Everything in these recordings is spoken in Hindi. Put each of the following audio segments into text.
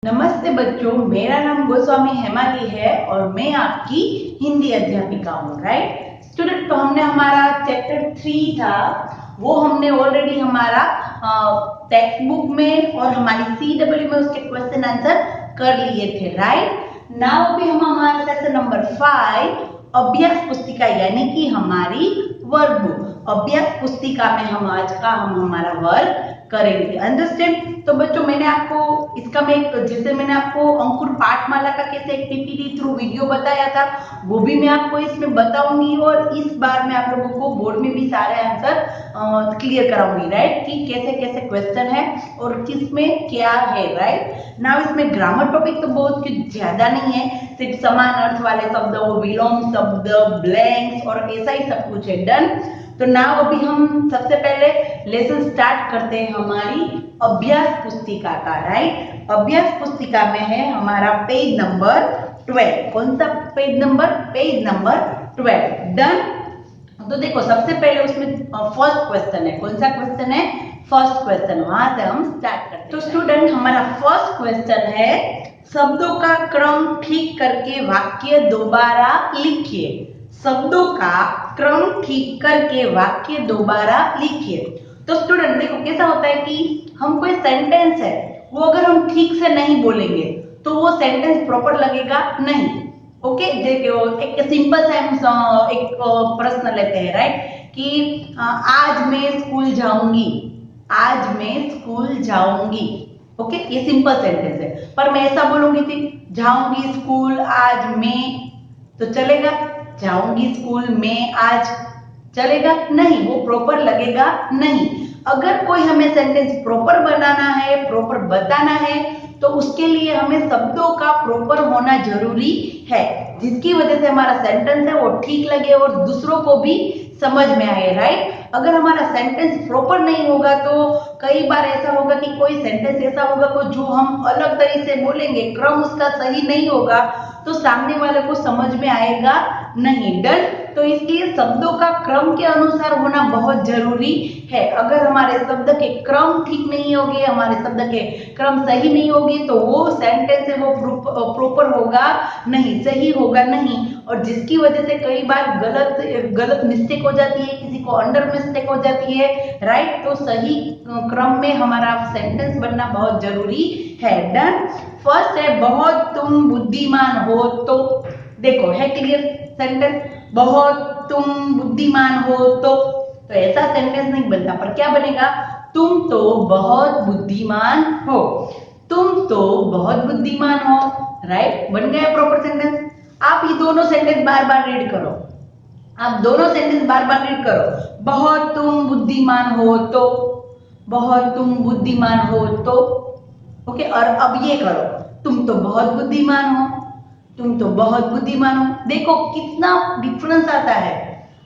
नमस्ते बच्चों, मेरा नाम गोस्वामी हेमाली है और मैं आपकी हिंदी अध्यापिका हूँ। राइट स्टूडेंट, तो हमने हमारा चैप्टर 3 था वो हमने ऑलरेडी हमारा टेक्स्ट बुक में और हमारी CW में उसके क्वेश्चन आंसर कर लिए थे। राइट नाउ अभी हम हमारा सेक्शन नंबर 5 अभ्यास पुस्तिका यानी कि हमारी वर्कबुक अभ्यास पुस्तिका में हम आज का हमारा वर्क करेंगे। अंडरस्टैंड? तो बच्चों, मैंने आपको इसका मैं जैसे मैंने आपको अंकुर पाठमाला का कैसे एक PPT थ्रू वीडियो बताया था, वो भी मैं आपको इसमें बताऊंगी और इस बार मैं आप लोगों को बोर्ड में भी सारे आंसर क्लियर कराऊंगी। राइट कि कैसे कैसे क्वेश्चन है और किसमें क्या है। राइट नाउ इसमें ग्रामर टॉपिक तो बहुत कुछ ज्यादा नहीं है, सिर्फ समान अर्थ वाले शब्द, विलोम शब्द, ब्लैंक्स और ऐसा ही सब कुछ है। डन। तो नाउ अभी हम सबसे पहले लेसन स्टार्ट करते हैं हमारी अभ्यास पुस्तिका का। राइट अभ्यास पुस्तिका में है हमारा पेज नंबर 12। कौन सा page number? Page number 12। Done. तो देखो, सबसे पहले उसमें फर्स्ट क्वेश्चन है। कौन सा क्वेश्चन है? First question. वहां से हम स्टार्ट करते हैं। तो स्टूडेंट, हमारा फर्स्ट क्वेश्चन है शब्दों का क्रम ठीक करके वाक्य दोबारा लिखिए। शब्दों का क्रम ठीक करके वाक्य दोबारा लिखिए। तो स्टूडेंट देखो, कैसा होता है कि हम कोई सेंटेंस है वो अगर हम ठीक से नहीं बोलेंगे तो वो सेंटेंस प्रॉपर लगेगा नहीं। ओके, देखो एक सिंपल सा हम एक प्रश्न लेते हैं। राइट कि आज मैं स्कूल जाऊंगी। आज मैं स्कूल जाऊंगी। ओके, ये सिंपल सेंटेंस है, पर मैं ऐसा बोलूंगी थी जाऊंगी स्कूल आज मैं, तो चलेगा? जाऊंगी स्कूल में आज चलेगा नहीं, वो प्रॉपर लगेगा नहीं। अगर कोई हमें सेंटेंस प्रॉपर बनाना है, प्रॉपर बताना है, तो उसके लिए हमें शब्दों का प्रॉपर होना जरूरी है, जिसकी वजह से हमारा सेंटेंस है वो ठीक लगे और दूसरों को भी समझ में आए। राइट अगर हमारा सेंटेंस प्रॉपर नहीं होगा तो कई बार ऐसा होगा कि कोई सेंटेंस ऐसा होगा को जो हम अलग तरीके से बोलेंगे, क्रम उसका सही नहीं होगा तो सामने वाले को समझ में आएगा नहीं। डन। तो इसलिए शब्दों का क्रम के अनुसार होना बहुत जरूरी है। अगर हमारे शब्द के क्रम ठीक नहीं होंगे, हमारे शब्द के क्रम सही नहीं होगी तो वो सेंटेंस है वो प्रॉपर होगा नहीं, सही होगा नहीं, और जिसकी वजह से कई बार गलत मिस्टेक हो जाती है, किसी को अंडर मिस्टेक हो जाती है। राइट तो सही क्रम में हमारा सेंटेंस बनना बहुत जरूरी है। डन। फर्स्ट है बहुत तुम बुद्धिमान हो तो। देखो है क्लियर सेंटेंस, बहुत तुम बुद्धिमान हो तो ऐसा सेंटेंस नहीं बनता, पर क्या बनेगा? तुम तो बहुत बुद्धिमान हो। तुम तो बहुत बुद्धिमान हो। राइट बन गया प्रॉपर सेंटेंस। आप ये दोनों सेंटेंस बार बार रीड करो। आप दोनों सेंटेंस बार बार रीड करो। बहुत तुम बुद्धिमान हो तो, बहुत तुम बुद्धिमान हो तो। ओके, और अब ये करो, तुम तो बहुत बुद्धिमान हो। तुम तो बहुत बुद्धिमान हो। देखो कितना डिफरेंस आता है।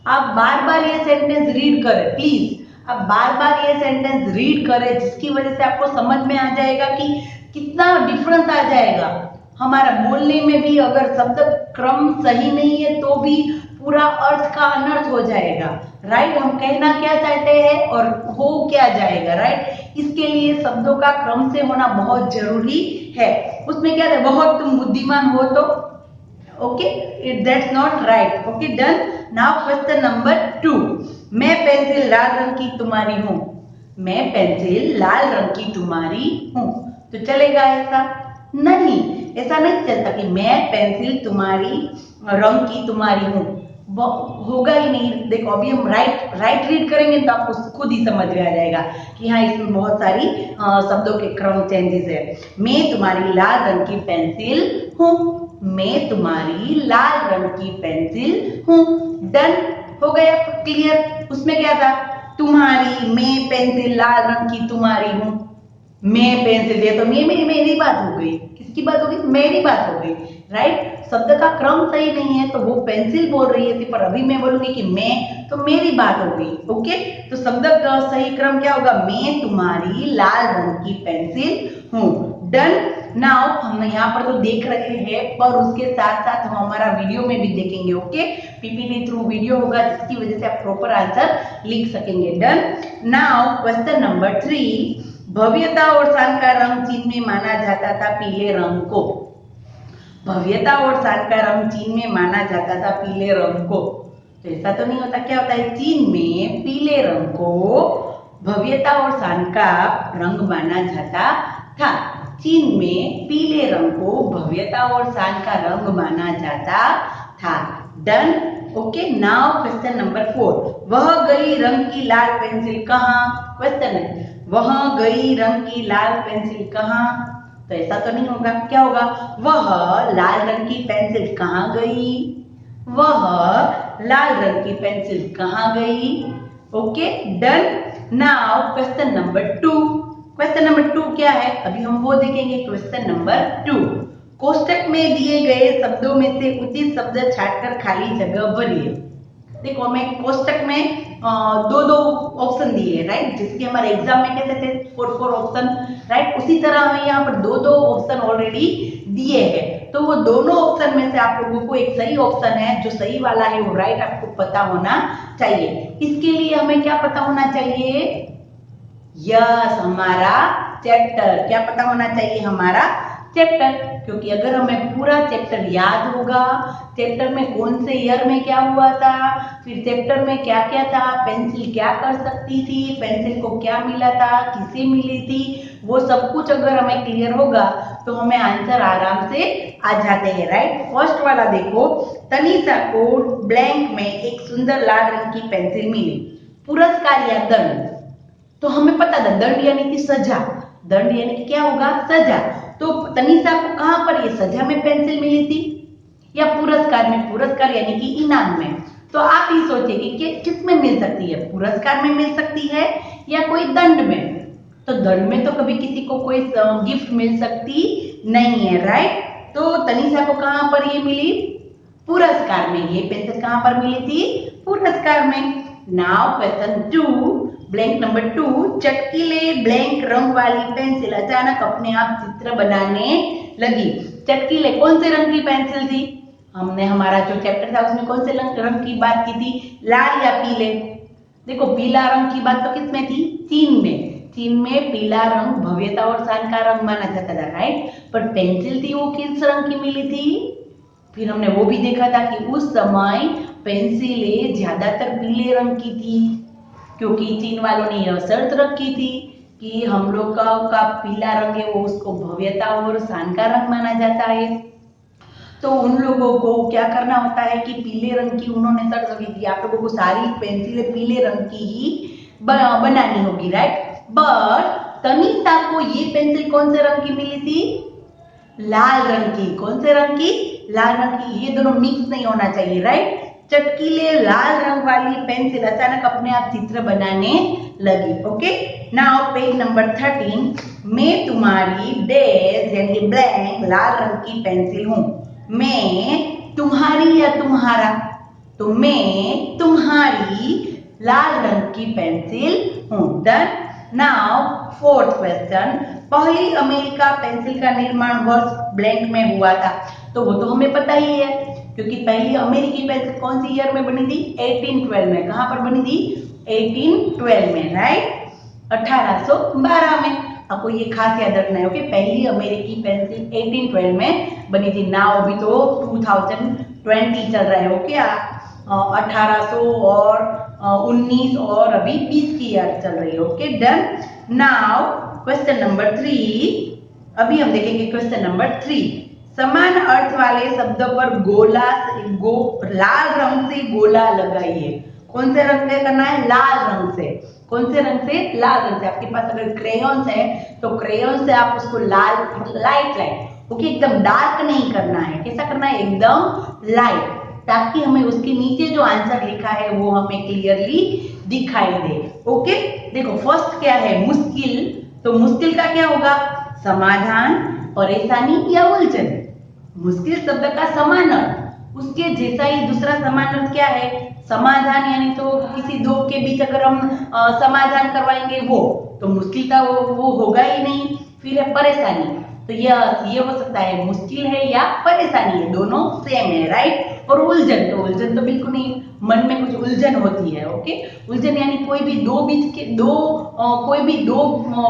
आप बार बार ये सेंटेंस रीड करें प्लीज। आप बार बार ये सेंटेंस रीड करें, जिसकी वजह से आपको समझ में आ जाएगा कि कितना डिफरेंस आ जाएगा हमारा बोलने में भी। अगर शब्द क्रम सही नहीं है तो भी पूरा अर्थ का अनर्थ हो जाएगा। राइट हम कहना क्या चाहते हैं और हो क्या जाएगा। राइट इसके लिए शब्दों का क्रम से होना बहुत जरूरी है। उसमें क्या है, बहुत तुम बुद्धिमान हो तो। Okay, that's not right. Okay done. Now question number 2। मैं पेंसिल लाल रंग की तुम्हारी हूं। मैं पेंसिल लाल रंग की तुम्हारी हूं, तो चलेगा ऐसा? नहीं, ऐसा नहीं चलता कि मैं पेंसिल तुम्हारी रंग की तुम्हारी हूं, होगा ही नहीं। देखो अभी हम राइट रीड करेंगे तो आपको खुद ही समझ में आ जाएगा कि हाँ इसमें बहुत सारी शब्दों के क्रम चेंजेस है। मैं तुम्हारी लाल रंग की पेंसिल हूं। मैं तुम्हारी लाल रंग की पेंसिल हूं। डन हो गया क्लियर। उसमें क्या था? तुम्हारी, मैं पेंसिल लाल रंग की तुम्हारी हूं। मैं पेंसिल दे तो मेरी बात हो गई। किसकी बात हो गई? मेरी बात हो गई। राइट शब्द का क्रम सही नहीं है तो वो पेंसिल बोल रही है, पर अभी मैं बोलूंगी कि मैं, तो मेरी बात हो गई। ओके, तो शब्द का सही क्रम क्या होगा? मैं तुम्हारी लाल रंग की पेंसिल हूं। डन। नाउ हम यहाँ पर तो देख रहे हैं, पर उसके साथ साथ हम हमारा वीडियो में भी देखेंगे। ओके, PPT थ्रू वीडियो होगा, जिसकी वजह से आप प्रॉपर आंसर लिख सकेंगे। डन। Now question number 3। भव्यता और शान का रंग चीन में माना जाता था पीले रंग को। भव्यता और शान का रंग चीन में माना जाता था पीले रंग को। तो ऐसा तो नहीं होता, क्या होता है, चीन में पीले रंग को भव्यता और शान का रंग माना जाता था। चीन में पीले रंग को भव्यता और शान का रंग माना जाता था। Done. Okay, now question number 4। वह गई रंग की लाल पेंसिल कहाँ? क्वेश्चन है, वह गई रंग की लाल पेंसिल कहाँ? तो ऐसा तो नहीं होगा, क्या होगा, वह लाल रंग की पेंसिल कहाँ गई? वह लाल रंग की पेंसिल कहाँ गई? Okay, done. Now question number 2। Question number 2 क्या है, अभी हम वो देखेंगे। क्वेश्चन नंबर 2, कोष्टक में दिए गए शब्दों में से उचित शब्द छांटकर खाली जगह भरिए। देखो, हमें कोष्टक में दो दो ऑप्शन दिए, राइट, जिसके हमारे एग्जाम में कहते थे 4 ऑप्शन, राइट, उसी तरह हमें यहाँ पर दो दो ऑप्शन ऑलरेडी दिए हैं। तो वो दोनों ऑप्शन में से आप लोगों को एक सही ऑप्शन है, जो सही वाला है वो राइट आपको पता होना चाहिए। इसके लिए हमें क्या पता होना चाहिए? यस, हमारा चैप्टर। क्या पता होना चाहिए? हमारा चैप्टर। क्योंकि अगर हमें पूरा चैप्टर याद होगा, चैप्टर में कौन से ईयर में क्या हुआ था, फिर चैप्टर में क्या क्या था, पेंसिल क्या कर सकती थी, पेंसिल को क्या मिला था, किसे मिली थी, वो सब कुछ अगर हमें क्लियर होगा तो हमें आंसर आराम से आ जाते हैं, राइट। फर्स्ट वाला देखो, तनीषा को ब्लैंक में एक सुंदर लाल रंग की पेंसिल मिली। पुरस्कार या दंड? तो हमें पता था दंड यानी कि सजा, दंड यानी कि क्या होगा, सजा। तो तनीषा को कहां पर ये सजा में पेंसिल मिली थी या पुरस्कार में? पुरस्कार यानी कि इनाम में। तो आप ही सोचिए कि किस में मिल सकती है, पुरस्कार में मिल सकती है या कोई दंड में? तो दंड में तो कभी किसी को कोई गिफ्ट मिल सकती नहीं है, राइट। तो तनीषा को कहां पर ये मिली? पुरस्कार में। ये पेंसिल कहां पर मिली थी? पुरस्कार में। नाउ क्वेश्चन 2, ब्लैंक नंबर 2, चटकीले ब्लैंक रंग वाली पेंसिल अचानक अपने आप चित्र बनाने लगी। चटकीले कौन से रंग की पेंसिल थी? हमने हमारा जो चैप्टर था उसमें कौन से रंग की बात की थी? लाल या पीले? देखो, पीला रंग की बात तो किसमें थी? चीन में। चीन में पीला रंग भव्यता और शान का रंग माना जाता था, राइट। पर पेंसिल थी वो किस रंग की मिली थी? फिर हमने वो भी देखा था कि उस समय पेंसिलें ज्यादातर पीले रंग की थी, क्योंकि चीन वालों ने यह शर्त रखी थी कि हम लोग का पीला रंग है वो उसको भव्यता और शान का रंग माना जाता है। तो उन लोगों को क्या करना होता है कि पीले रंग की उन्होंने शर्त रखी थी, आप लोगों को सारी पेंसिलें पीले रंग की ही बनानी होगी, राइट। बट तनीषा को ये पेंसिल कौन से रंग की मिली थी? लाल रंग की। कौन से रंग की? लाल रंग की। ये दोनों मिक्स नहीं होना चाहिए, राइट। चटकीले लाल रंग वाली पेंसिल अचानक अपने आप चित्र बनाने लगी। ओके, नाउ पेज नंबर 13, मैं तुम्हारी डैश यानी ब्लैंक लाल रंग की पेंसिल हूं। मैं तुम्हारी या तुम्हारा? तो मैं तुम्हारी लाल रंग की पेंसिल हूं। डन। नाउ फोर्थ क्वेश्चन, पहली अमेरिका पेंसिल का निर्माण वर्ष ब्लैंक में हुआ था। तो वो तो हमें पता ही है, क्योंकि पहली अमेरिकी पेंसिल कौन सी ईयर में बनी थी? 1812 में। कहां पर बनी थी? 1812 में, राइट, 1812 में। आपको ये खास याद रखना है। ओके, पहली अमेरिकी पेंसिल 1812 में बनी थी। नाउ अभी तो 2020 चल रहा है। ओके, 1800 और 19 और अभी 20 की ईयर चल रही है। Okay, done. Now question number 3, अभी हम देखेंगे क्वेश्चन नंबर 3, समान अर्थ वाले शब्द पर लाल रंग से गोला लगाइए। कौन से रंग से करना है? लाल रंग से। कौन से रंग से? लाल रंग से। आपके पास अगर क्रेयॉन्स है तो क्रेयॉन से आप उसको लाल, लाइट, ओके, एकदम डार्क नहीं करना है। कैसा करना है? एकदम लाइट, ताकि हमें उसके नीचे जो आंसर लिखा है वो हमें क्लियरली दिखाई दे। ओके, देखो, फर्स्ट क्या है? मुश्किल। तो मुश्किल का क्या होगा? समाधान, परेशानी या उलझन। मुश्किल शब्द का समान अर्थ, उसके जैसा ही दूसरा समान अर्थ क्या है? समाधान, यानी तो किसी दो के बीच अगर हम समाधान करवाएंगे वो तो मुश्किल का वो होगा ही नहीं। फिर है परेशानी, तो ये हो सकता है मुश्किल है या परेशानी है, दोनों सेम है, राइट। और उलझन तो बिल्कुल नहीं। मन में कुछ उलझन होती है। ओके, उलझन यानी कोई भी कोई भी दो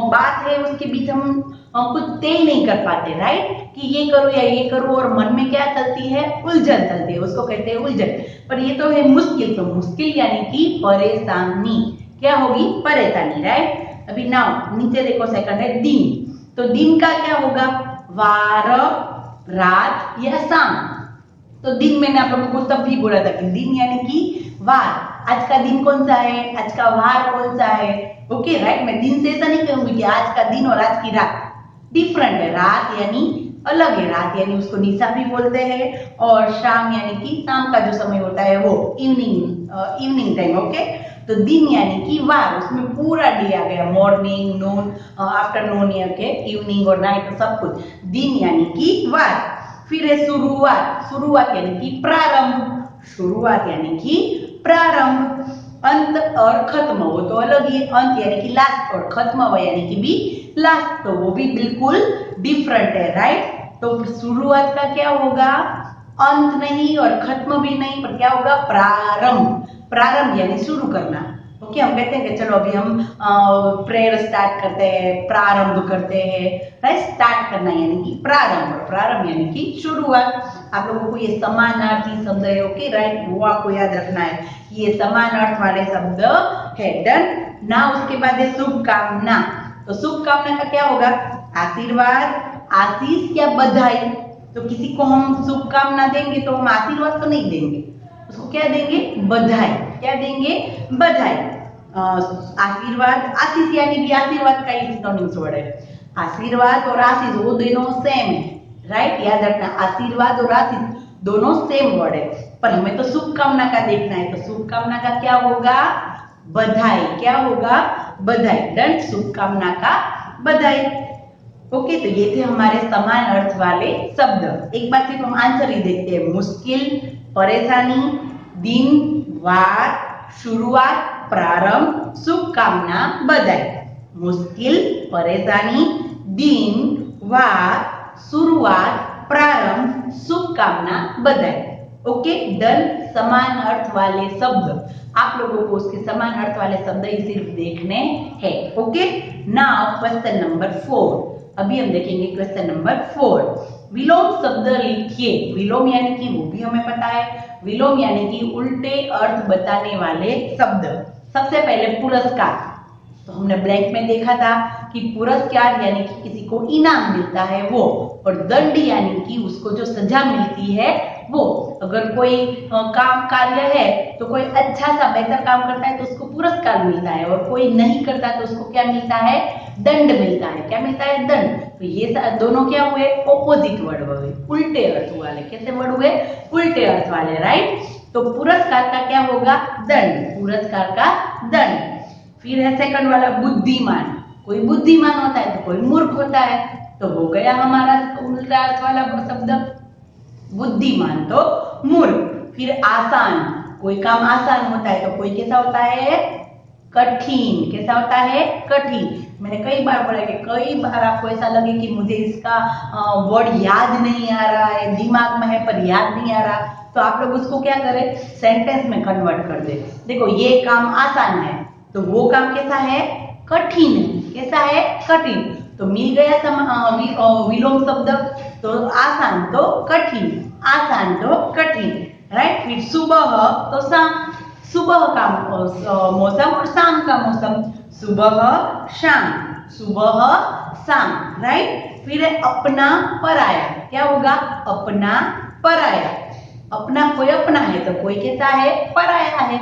बात है उसके बीच हम कुछ तय नहीं कर पाते, राइट, कि ये करो या ये करो, और मन में क्या चलती है, उलझन चलती है, उसको कहते हैं उलझन। पर ये तो है मुश्किल, तो मुश्किल यानी कि परेशानी, क्या होगी, परेशानी, राइट। अभी नाउ नीचे देखो, सेकंड है दिन। तो दिन का क्या होगा, वार, रात या शाम। तो दिन मैंने आप लोगों को तब भी बोला था कि दिन यानी कि वार, आज का दिन कौन सा है, आज का वार कौन सा है। Okay, right. मैं दिन से ऐसा नहीं कहूंगी कि आज का दिन और आज की रात डिफरेंट है। रात यानी अलग है, रात यानी उसको निशा भी बोलते हैं, और शाम यानी कि शाम का जो समय होता है वो इवनिंग टाइम। ओके, तो दिन यानी कि वार, उसमें पूरा डे आ गया, मॉर्निंग, नून, आफ्टरनून, ओके, इवनिंग और नाइट, सब कुछ। दिन यानी कि वार। फिर है शुरुआत। शुरुआत यानी कि प्रारंभ। शुरुआत यानी कि प्रारंभ। अंत और खत्म वो तो अलग ही, अंत यानी कि लास्ट और खत्म यानी कि भी लास्ट, तो वो भी बिल्कुल डिफरेंट है, राइट। तो शुरुआत का क्या होगा, अंत नहीं और खत्म भी नहीं, पर क्या होगा, प्रारंभ। प्रारंभ यानी शुरू करना। ओके, हम कहते हैं कि चलो अभी हम प्रेयर स्टार्ट करते हैं, प्रारंभ करते हैं, राइट। स्टार्ट करना यानी कि प्रारंभ, और प्रारंभ यानी कि शुरुआत। आप लोगों को ये समानार्थी शब्द है, ओके, राइट, वो आपको याद रखना है, ये समान अर्थ वाले शब्द है। डन। ना उसके बाद है शुभकामना। तो शुभकामना का क्या होगा, आशीर्वाद, आशीष या बधाई। तो किसी को हम शुभकामना देंगे तो हम आशीर्वाद तो नहीं देंगे, उसको क्या देंगे, बधाई। क्या देंगे, बधाई। आशीर्वाद, आशीष यानी भी आशीर्वाद का ही सिनोनिम्स वर्ड है। आशीर्वाद और आशीष वो दोनों सेम है, राइट, याद रखना, आशीर्वाद और आशीष दोनों सेम वर्ड है, पर हमें तो शुभकामना का देखना है, तो शुभकामना का क्या होगा, बधाई। क्या होगा, बधाई। डन, शुभकामना का बधाई। ओके, तो ये थे हमारे समान अर्थ वाले शब्द। एक बार सिर्फ हम आंसर ही देखते हैं, मुश्किल, परेशानी, दिन, वार, शुरुआत, प्रारंभ, शुभकामना, बधाई। मुश्किल, परेशानी, दिन, वार, शुरुआत, प्रारंभ, शुभकामना, बधाई। Okay, done. समान अर्थ वाले शब्द, आप लोगों को उसके समान अर्थ वाले शब्द ही सिर्फ देखने हैं। Okay, now question number 4। अभी हम देखेंगे क्वेश्चन नंबर 4। विलोम शब्द लिखिए। विलोम यानी कि वो भी हमें पता है, विलोम यानी कि उल्टे अर्थ बताने वाले शब्द। सबसे पहले पुरस्कार, तो हमने ब्लैंक में देखा था कि पुरस्कार यानी कि किसी को इनाम मिलता है वो, और दंड यानी कि उसको जो सजा मिलती है वो। अगर कोई काम कार्य है तो कोई अच्छा सा बेहतर काम करता है तो उसको पुरस्कार मिलता है, और कोई नहीं करता तो उसको क्या मिलता है, दंड मिलता है। क्या मिलता है, दंड। तो ये दोनों क्या हुए, ऑपोजिट वर्ड हुए, उल्टे अर्थ वाले। कैसे वर्ड हुए, उल्टे अर्थ वाले, राइट। तो पुरस्कार का क्या होगा, दंड, पुरस्कार का दंड। फिर है सेकंड वाला बुद्धिमान। कोई बुद्धिमान होता है तो कोई मूर्ख होता है, तो हो गया हमारा उल्टा अर्थ वाला शब्द, बुद्धिमान तो मूर्ख। फिर आसान, कोई काम आसान होता है तो कोई कैसा होता है, कठिन। कैसा होता है, कठिन। मैंने कई बार बोला कि कई बार आपको ऐसा लगे कि मुझे इसका वर्ड याद नहीं आ रहा है, दिमाग में है पर याद नहीं आ रहा, तो आप लोग उसको क्या करें, सेंटेंस में कन्वर्ट कर दे। देखो, ये काम आसान है तो वो काम कैसा है, कठिन है। कैसा है, कठिन। तो मिल गया विलोम शब्द, तो आसान तो कठिन, आसान तो कठिन, राइट। फिर सुबह तो शाम, सुबह का मौसम और शाम का मौसम, सुबह शाम, सुबह शाम, राइट। फिर है अपना पराया। क्या होगा, अपना पराया। अपना, कोई अपना है तो कोई कैसा है, पराया है।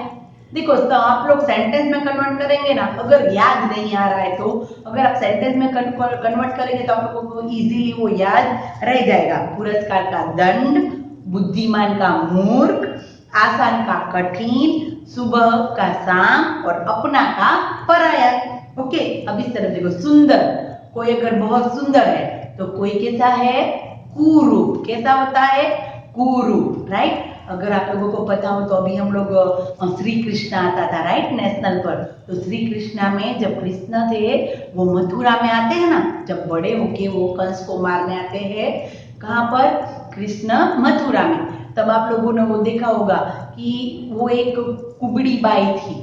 देखो, तो आप लोग सेंटेंस में कन्वर्ट करेंगे ना, अगर याद नहीं आ रहा है तो अगर आप सेंटेंस में कन्वर्ट करेंगे तो आप लोगों को इजीली वो याद रह जाएगा। पुरस्कार का दंड, बुद्धिमान का मूर्ख, आसान का कठिन, सुबह का शाम और अपना का पराया। ओके, अब इस तरफ देखो, सुंदर, कोई अगर बहुत सुंदर है तो कोई कैसा है, कुरूप। कैसा होता है, कुरूप, राइट। अगर आप लोगों को पता हो तो अभी हम लोग श्री कृष्ण आता था, राइट, नेशनल पर। तो श्री कृष्णा में जब कृष्ण थे वो मथुरा में आते हैं ना, जब बड़े होके वो कंस को मारने आते हैं, कहाँ पर, कृष्ण मथुरा में। तब आप लोगों ने वो देखा होगा कि वो एक कुबड़ी बाई थी,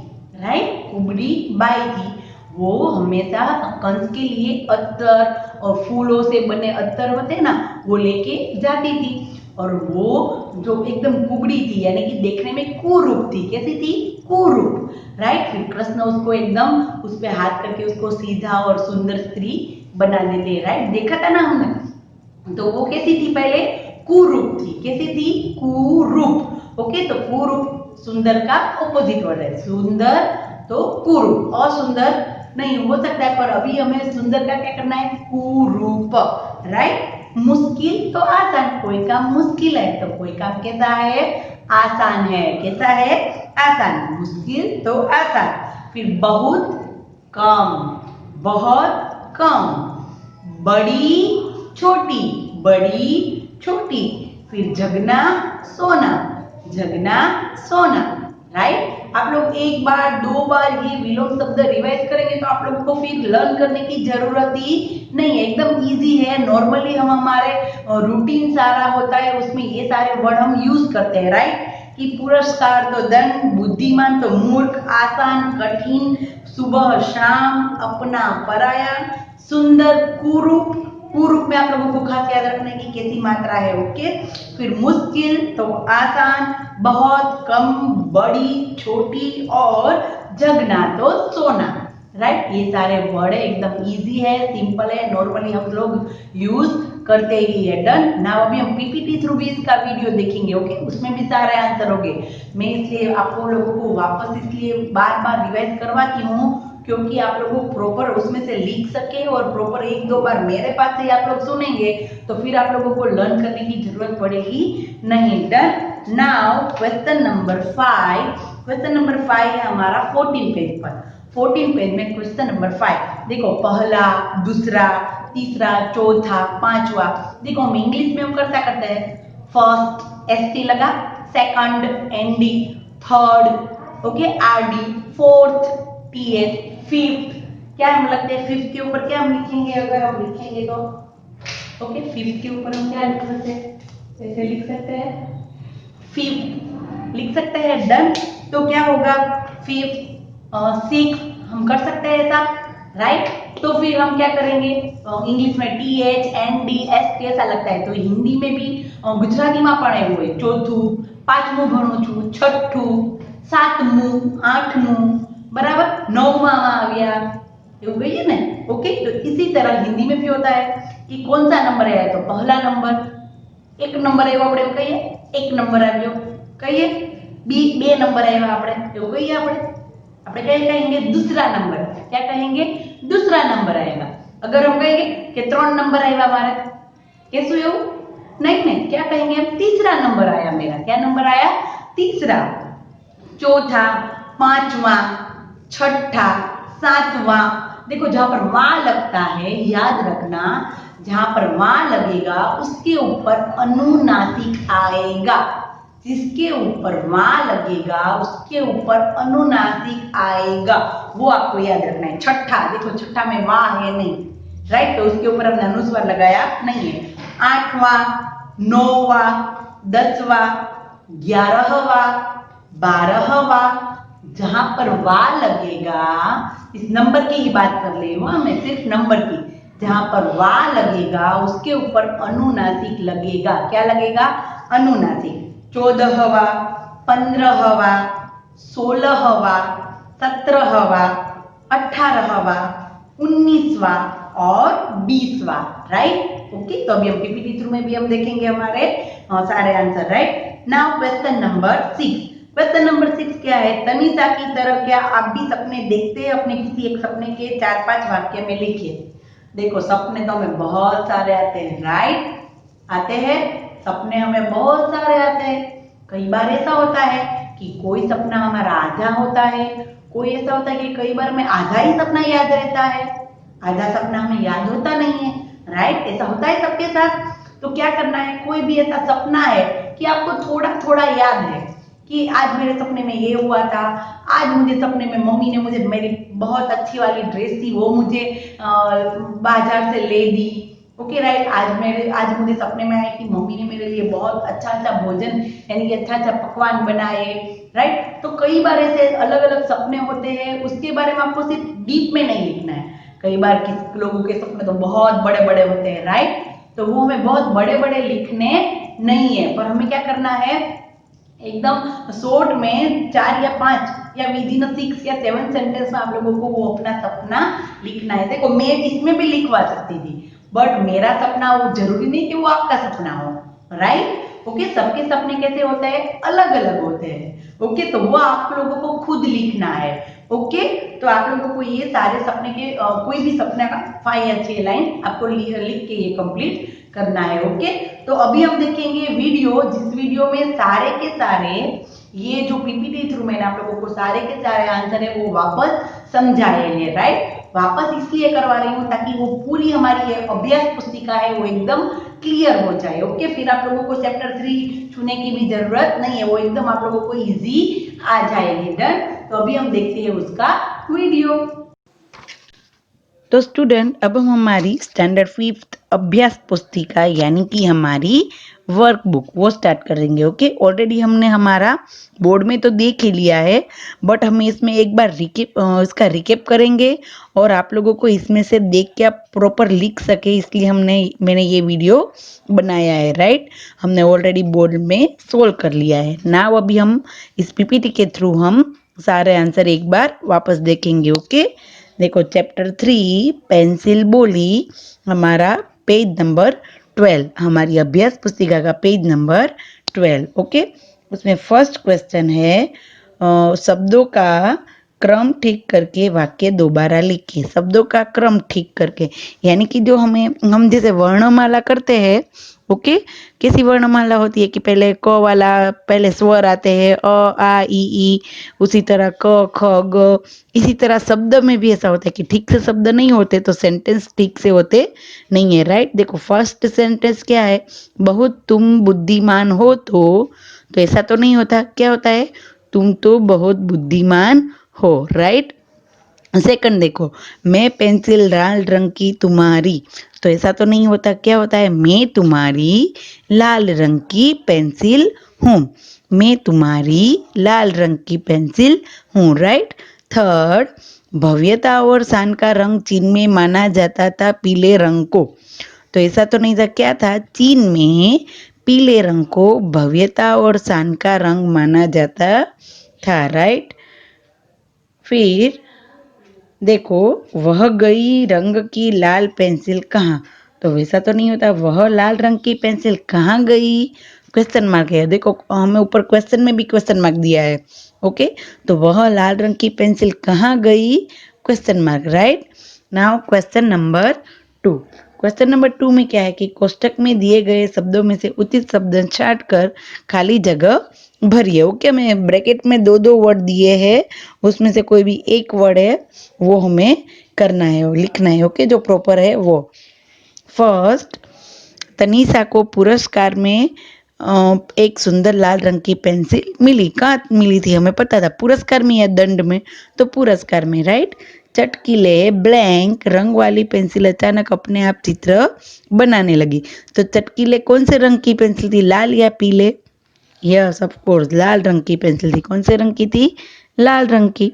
राइट, कुबड़ी बाई थी। वो हमेशा कंस के लिए अत्तर और फूलों से बने अत्तर होते ना, वो लेके जाती थी। और वो जो एकदम कुबड़ी थी, यानी कि देखने में कुरूप थी। कैसी थी? कुरूप, राइट। फिर कृष्ण उसको एकदम उस पे हाथ करके उसको सीधा और सुंदर स्त्री बना देते, राइट। देखा था ना हमने। तो वो कैसी थी? पहले कुरूप थी। कैसी थी? कुरूप। ओके, तो कुरूप सुंदर का ऑपोजिट वर्ड है। सुंदर तो कुरूप, और सुंदर नहीं हो सकता है, पर अभी हमें सुंदर का क्या करना है? कुरूप, राइट। मुश्किल तो आसान, कोई काम मुश्किल है तो कोई काम कैसा है? आसान है। कैसा है? आसान। मुश्किल तो आसान। फिर बहुत कम, बहुत कम। बड़ी छोटी, बड़ी छोटी। फिर जगना सोना, जगना सोना, राइट। आप लोग एक बार दो बार ये विलोम शब्द रिवाइज करेंगे तो आप लोगों को फिर लर्न करने की जरूरत ही नहीं है। एकदम इजी है। नॉर्मली हम हमारे रूटीन सारा होता है, उसमें ये सारे वर्ड हम यूज करते हैं, राइट। कि पुरस्कार तो दंड, बुद्धिमान तो मूर्ख, आसान कठिन, सुबह शाम, अपना पराया, सुंदर कुरूप। कुरूप में आप लोगों को खास याद रखने की कैसी मात्रा है, ओके। फिर मुश्किल तो आसान, बहुत कम, बड़ी छोटी, और जगना तो सोना, राइट। ये सारे वर्ड है, एकदम इजी है, सिंपल है, नॉर्मली हम लोग यूज करते ही है। डन। नाउ अभी हम पीपीटी थ्रू भी इसका वीडियो देखेंगे, ओके। उसमें भी सारे आंसर होंगे। मैं इसलिए आपको लोगों को वापस इसलिए बार बार रिवाइज करवाती हूँ क्योंकि आप लोगों को प्रॉपर उसमें से लिख सके, और प्रॉपर एक दो बार मेरे पास से आप लोग सुनेंगे तो फिर आप लोगों को लर्न करने की जरूरत पड़ेगी नहीं। Done. Now question number 5। Question number 5 है हमारा 14 पेज पर। 14 पेज में क्वेश्चन नंबर 5 देखो, पहला, दूसरा, तीसरा, चौथा, पांचवा। देखो हम इंग्लिश में हम करता करते हैं, फर्स्ट एसटी लगा, second ND, third okay RD, fourth TH, fifth क्या हम लगते हैं? फिफ्थ के ऊपर क्या हम लिखेंगे? अगर हम लिखेंगे तो ओके, फिफ्थ के ऊपर हम क्या लिख सकते हैं? ऐसे लिख सकते हैं, फिफ्थ लिख सकते हैं। डन। तो क्या होगा? फिफ्थ, सिक्स हम कर सकते हैं ऐसा, राइट। तो फिर हम क्या करेंगे? इंग्लिश में T H N D S T ऐसा लगता है, तो हिंदी में भी गुजराती में पढ़े हुए चौथू, पांचमू भणु छू, छठू, सातमू, आठमू, बराबर, नौमा આવ્યા એવું કહીએ ને, ओके। तो इसी तरह हिंदी में भी होता है कि कौन सा नंबर है, तो पहला नंबर, एक नंबर આવ્યો આપણે એવું કહીએ, એક નંબર આવ્યો કહીએ, बी બે નંબર આવ્યા આપણે એવું કહીએ, આપણે क्या कहेंगे? दूसरा नंबर। क्या कहेंगे? दूसरा नंबर आएगा। अगर हम कहेंगे कि 3 नंबर आया हमारे, कैसे हो? नहीं नहीं, क्या कहेंगे हम? तीसरा नंबर आया मेरा। क्या नंबर आया? तीसरा। चौथा, पांचवा, छठा, सातवां। देखो जहां पर वां लगता है, याद रखना, जहां पर वां लगेगा उसके ऊपर अनुनासिक आएगा। जिसके ऊपर वां लगेगा उसके ऊपर अनुनासिक आएगा, वो आपको याद रखना है। छठा, देखो छठा में वां है नहीं, राइट, तो उसके ऊपर हमने अनुस्वार लगाया नहीं है। आठवां, नौवा, 10वां, 11वां, 12वां, जहां पर वां लगेगा, इस नंबर की ही बात कर रही हूं मैं, सिर्फ नंबर की, जहां पर वां लगेगा उसके ऊपर अनुनासिक लगेगा। क्या लगेगा? अनुनासिक। 14वां, 15वां, 16वां, 17वां, 18वां, 19वां और 20वां, राइट। ओके, तो अभी हम पीपीटी थ्रू में भी हम देखेंगे हमारे सारे answer, right. Now question number 6। Question number 6 क्या है? तनीषा की तरह क्या आप भी सपने देखते हैं? अपने किसी एक सपने के 4-5 वाक्य में लिखिए। देखो सपने तो हमें बहुत सारे आते हैं, राइट, आते हैं सपने, हमें बहुत सारे आते हैं। कई बार ऐसा होता है कि कोई सपना हमारा आधा होता है, कोई ऐसा होता है कि कई बार में आधा ही सपना याद रहता है, आधा सपना हमें याद होता नहीं है, राइट। ऐसा होता है सबके साथ। तो क्या करना है? कोई भी ऐसा सपना है कि आपको थोड़ा थोड़ा याद है कि आज मेरे सपने में ये हुआ था, आज मुझे सपने में मम्मी ने मुझे मेरी बहुत अच्छी वाली ड्रेस थी वो मुझे बाजार से ले दी, ओके राइट। आज मुझे सपने में आया कि मम्मी ने मेरे लिए बहुत अच्छा अच्छा भोजन यानी कि अच्छा अच्छा पकवान बनाए। राइट, तो कई बार ऐसे अलग अलग सपने होते हैं, उसके बारे में आपको सिर्फ डीप में नहीं लिखना है। कई बार किस लोगों के सपने तो बहुत बड़े बड़े होते हैं, राइट, तो वो हमें बहुत बड़े बड़े लिखने नहीं है, पर हमें क्या करना है, एकदम शॉर्ट में 4 या 5 या विद इन 6 या 7 सेंटेंस में आप लोगों को वो अपना सपना लिखना है। देखो मैं इसमें भी लिखवा सकती थी, बट मेरा सपना वो जरूरी नहीं कि वो आपका सपना हो, राइट। ओके, सबके सपने कैसे होते हैं, अलग अलग होते हैं। ओके, तो वो आप लोगों को खुद लिखना है। ओके, तो आप लोगों को ये सारे सपने के कोई भी सपने का 5 या 6 लाइन आपको लिख के ये कंप्लीट करना है। ओके, तो अभी हम देखेंगे वीडियो, जिस वीडियो में सारे के सारे ये जो पीपीटी थ्रू मैंने आप लोगों को सारे के सारे आंसर है वो वापस समझाए हैं, राइट। वापस इसलिए करवा रही हूँ ताकि वो पूरी हमारी ये अभ्यास पुस्तिका है वो एकदम क्लियर हो जाए। ओके, फिर आप लोगों को चैप्टर 3 छूने की भी जरूरत नहीं है, वो एकदम आप लोगों को इजी आ जाएगी। डन, तो अभी हम देखते हैं उसका वीडियो। तो स्टूडेंट, अब हम हमारी स्टैंडर्ड 5th अभ्यास पुस्तिका यानी कि हमारी वर्कबुक वो स्टार्ट करेंगे। ओके, ऑलरेडी हमने हमारा बोर्ड में तो देख ही लिया है, बट हम इसमें एक बार इसका रिकेप करेंगे और आप लोगों को इसमें से देख के आप प्रॉपर लिख सके, इसलिए मैंने ये वीडियो बनाया है, राइट। हमने ऑलरेडी बोर्ड में सोल्व कर लिया है ना। अभी हम इस पीपीटी के थ्रू हम सारे आंसर एक बार वापस देखेंगे। ओके, देखो चैप्टर 3 पेंसिल बोली, हमारा पेज नंबर 12, हमारी अभ्यास पुस्तिका का पेज नंबर 12। ओके, उसमें फर्स्ट क्वेश्चन है शब्दों का क्रम ठीक करके वाक्य दोबारा लिखिए। शब्दों का क्रम ठीक करके यानी कि जो हम जैसे वर्णमाला करते हैं। ओके, कैसी वर्णमाला होती है कि पहले क वाला पहले स्वर आते हैं, अ आ ई, उसी तरह क ख ग। इसी तरह शब्द में भी ऐसा होता है कि ठीक से शब्द नहीं होते तो सेंटेंस ठीक से होते नहीं है, राइट। देखो फर्स्ट सेंटेंस क्या है, बहुत तुम बुद्धिमान हो, तो ऐसा तो नहीं होता, क्या होता है, तुम तो बहुत बुद्धिमान हो, राइट। सेकंड देखो, मैं पेंसिल लाल रंग की तुम्हारी, तो ऐसा तो नहीं होता, क्या होता है, मैं तुम्हारी लाल रंग की पेंसिल हूँ, मैं तुम्हारी लाल रंग की पेंसिल हूँ, राइट। थर्ड, भव्यता और शान का रंग चीन में माना जाता था पीले रंग को, तो ऐसा तो नहीं था, क्या था, चीन में पीले रंग को भव्यता और शान का रंग माना जाता था, राइट। फिर देखो, वह गई रंग की लाल पेंसिल कहाँ, तो वैसा तो नहीं होता, वह लाल रंग की पेंसिल कहाँ गई, क्वेश्चन मार्क है। देखो हमें ऊपर क्वेश्चन में भी क्वेश्चन मार्क दिया है। ओके, तो वह लाल रंग की पेंसिल कहाँ गई, question mark, right. Now question number 2। Question number 2 में क्या है कि कोष्टक में दिए गए शब्दों में से उचित शब्द छांट कर खाली जगह भरिए। ओके, मैं ब्रैकेट में दो वर्ड दिए हैं, उसमें से कोई भी एक वर्ड है वो हमें करना है, लिखना है। ओके, जो प्रॉपर है वो। फर्स्ट, तनीषा को पुरस्कार में एक सुंदर लाल रंग की पेंसिल मिली, कहाँ मिली थी, हमें पता था, पुरस्कार में या दंड में, तो पुरस्कार में, राइट। चटकीले ब्लैंक रंग वाली पेंसिल अचानक अपने आप चित्र बनाने लगी, तो चटकीले कौन से रंग की पेंसिल थी, लाल या पीले, यस ऑफ कोर्स लाल रंग की पेंसिल थी, कौन से रंग की थी, लाल रंग की।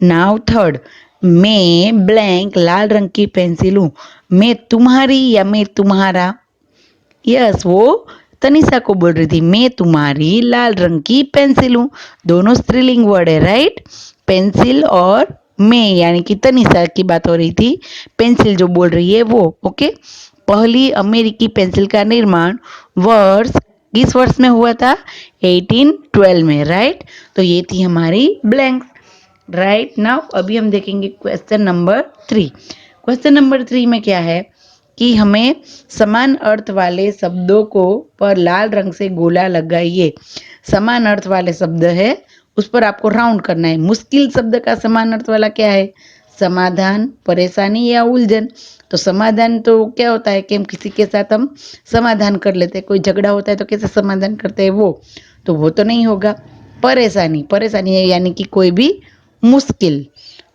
नाउ थर्ड, मैं ब्लैंक लाल रंग की पेंसिल हूँ, मैं तुम्हारी या मैं तुम्हारा, यस वो तनिषा को बोल रही थी, मैं तुम्हारी लाल रंग की पेंसिल हूँ, दोनों स्त्रीलिंग वर्ड है, राइट। पेंसिल और मैं यानी कि तनिषा की बात हो रही थी, पेंसिल जो बोल रही है वो। ओके, पहली अमेरिकी पेंसिल का निर्माण वर्ष किस वर्ष में हुआ था, 1812 में, राइट। तो ये थी हमारी ब्लैंक्स, राइट। नाउ अभी हम देखेंगे क्वेश्चन नंबर 3। क्वेश्चन नंबर 3 में क्या है कि हमें समान अर्थ वाले शब्दों को पर लाल रंग से गोला लगाइए। समान अर्थ वाले शब्द है, उस पर आपको राउंड करना है। मुश्किल शब्द का समान अर्थ वाला क्या है, समाधान, परेशानी या उलझन। तो समाधान तो क्या होता है कि हम किसी के साथ हम समाधान कर लेते हैं, कोई झगड़ा होता है तो कैसे समाधान करते हैं वो, तो वो तो नहीं होगा। परेशानी, परेशानी है यानी कि कोई भी मुश्किल।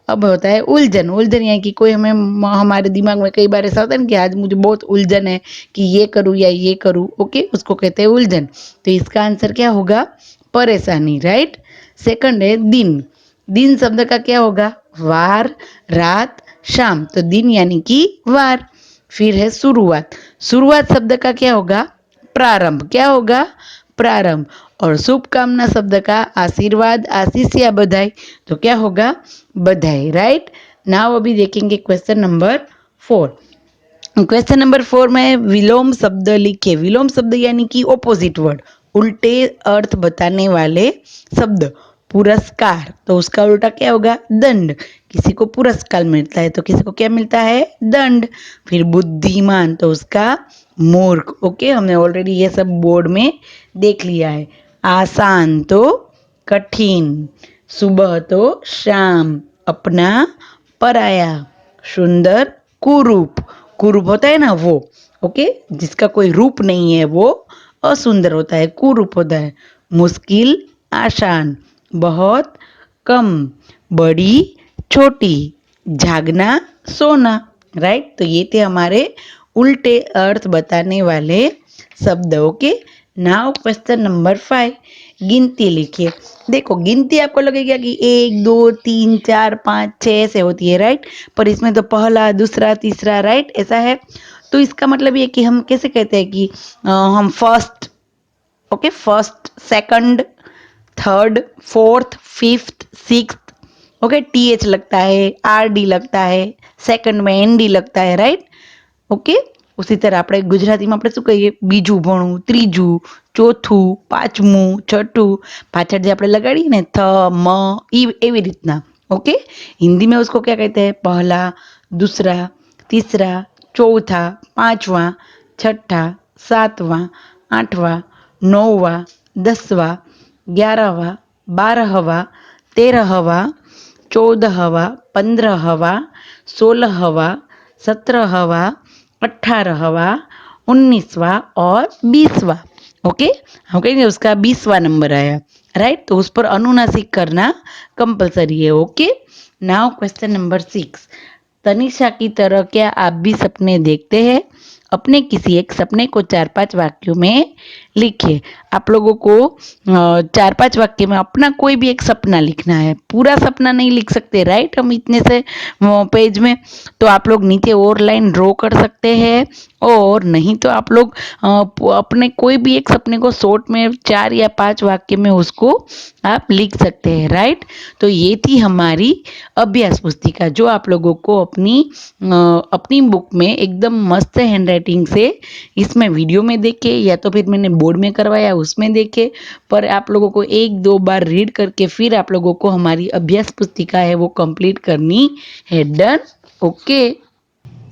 अब होता है उलझन। उलझन यानी कि कोई हमें हमारे दिमाग में कई बार ऐसा होता है ना कि आज मुझे बहुत उलझन है कि ये करूँ या ये करूँ, ओके, उसको कहते हैं उलझन। तो इसका आंसर क्या होगा? परेशानी, राइट। सेकंड है दिन। दिन शब्द का क्या होगा? वार, रात, शाम। तो दिन यानी कि वार। फिर है शुरुआत। शुरुआत शब्द का क्या होगा? प्रारंभ। क्या होगा? प्रारंभ। और शुभकामना शब्द का आशीर्वाद, आशीष या बधाई। तो क्या होगा? बधाई, राइट। नाउ अभी देखेंगे क्वेश्चन नंबर 4। क्वेश्चन नंबर 4 में विलोम शब्द लिखे। विलोम शब्द यानी कि ऑपोजिट वर्ड, उल्टे अर्थ बताने वाले शब्द। पुरस्कार, तो उसका उल्टा क्या होगा? दंड। किसी को पुरस्कार मिलता है तो किसी को क्या मिलता है? दंड। फिर बुद्धिमान, तो उसका मूर्ख। ओके, हमने ऑलरेडी ये सब बोर्ड में देख लिया है। आसान तो कठिन, सुबह तो शाम, अपना पराया, सुंदर कुरूप। कुरूप होता है ना वो, ओके, जिसका कोई रूप नहीं है वो असुंदर होता है, कुरूप होता है। मुश्किल आसान, बहुत कम, बड़ी छोटी, जागना सोना, राइट। तो ये थे हमारे उल्टे अर्थ बताने वाले शब्द। Okay, now question number 5। गिनती लिखिए। देखो, गिनती आपको लगेगा कि 1 2 3 4 5 6 ऐसे होती है, राइट। पर इसमें तो पहला, दूसरा, तीसरा, राइट, ऐसा है। तो इसका मतलब ये कि हम कैसे कहते हैं कि हम first, okay, first, second, third, fourth, fifth, sixth, okay, TH लगता है, आरडी लगता है, सेकंड में एनडी लगता है, राइट। ओके, उसी तरह આપણે ગુજરાતીમાં આપણે શું કહીએ? બીજું ભણું, ત્રીજું, ચોથું, પાંચમું, છઠ્ઠું, પાછળ જે આપણે લગાડીએ ને થ, म, એવી રીતના। ओके, हिंदी में उसको क्या कहते हैं? पहला, दूसरा, तीसरा, चौथा, पांचवा, छठा, सातवां, आठवां, नौवां, 10वां, 11वां, 12वां, 13वां, 14वां, 15वां, 16वां, 17वां, 18वां, 19वां और 20वां। ओके, हम कहेंगे उसका 20वां नंबर आया, राइट। तो उस पर अनुनासिक करना कंपलसरी है। Okay, now question number 6। Tanisha की तरह क्या आप भी सपने देखते हैं? अपने किसी एक सपने को 4-5 वाक्यों में लिखिए। आप लोगों को 4-5 वाक्य में अपना कोई भी एक सपना लिखना है। पूरा सपना नहीं लिख सकते, राइट, हम इतने से पेज में। तो आप लोग नीचे और लाइन ड्रॉ कर सकते हैं, और नहीं तो आप लोग अपने कोई भी एक सपने को शॉर्ट में 4 या 5 वाक्य में उसको आप लिख सकते हैं, राइट। तो ये थी हमारी अभ्यास पुस्तिका, जो आप लोगों को अपनी बुक में एकदम मस्त हैंड राइटिंग से, इसमें वीडियो में देखे या तो फिर मैंने बोर्ड में करवाया उसमें देखे, पर आप लोगों को 1-2 बार रीड करके फिर आप लोगों को हमारी अभ्यास पुस्तिका है वो कंप्लीट करनी है। डन? ओके।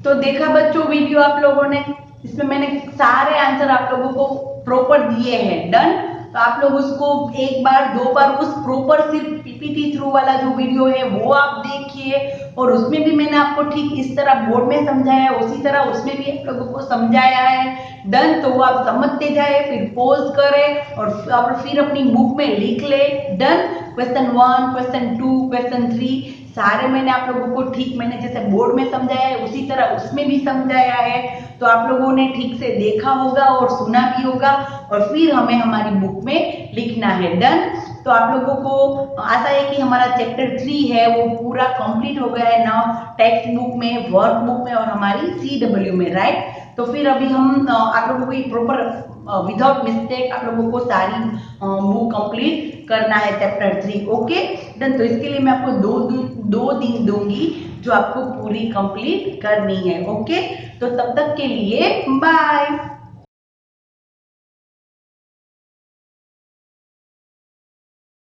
तो देखा बच्चों वीडियो आप लोगों ने, इसमें मैंने सारे आंसर आप लोगों को प्रॉपर दिए हैं। डन? तो आप लोग उसको एक बार 2 बार उस प्रॉपर सिर्फ पीपीटी थ्रू वाला जो वीडियो है वो आप देखिए, और उसमें भी मैंने आपको ठीक इस तरह बोर्ड में समझाया है, उसी तरह उसमें भी आप लोगों को समझाया है। डन? तो वो आप समझते जाए, फिर पॉज करें और फिर अपनी बुक में लिख ले। डन? क्वेश्चन 1, क्वेश्चन 2, क्वेश्चन 3 सारे मैंने आप लोगों को ठीक मैंने जैसे बोर्ड में समझाया है उसी तरह उसमें भी समझाया है। तो आप लोगों ने ठीक से देखा होगा और सुना भी होगा, और फिर हमें हमारी बुक में लिखना है। डन? तो आप लोगों को आशा है कि हमारा चैप्टर 3 है वो पूरा कंप्लीट हो गया है ना, टेक्स्ट बुक में, वर्क बुक में और हमारी CW में, राइट। तो फिर अभी हम आप लोगों को प्रॉपर विदाउट मिस्टेक आप लोगों को सारी बुक कंप्लीट करना है चैप्टर 3। Okay done? तो इसके लिए मैं आपको दो दिन दूंगी जो आपको पूरी कंप्लीट करनी है। ओके, तो तब तक के लिए बाय।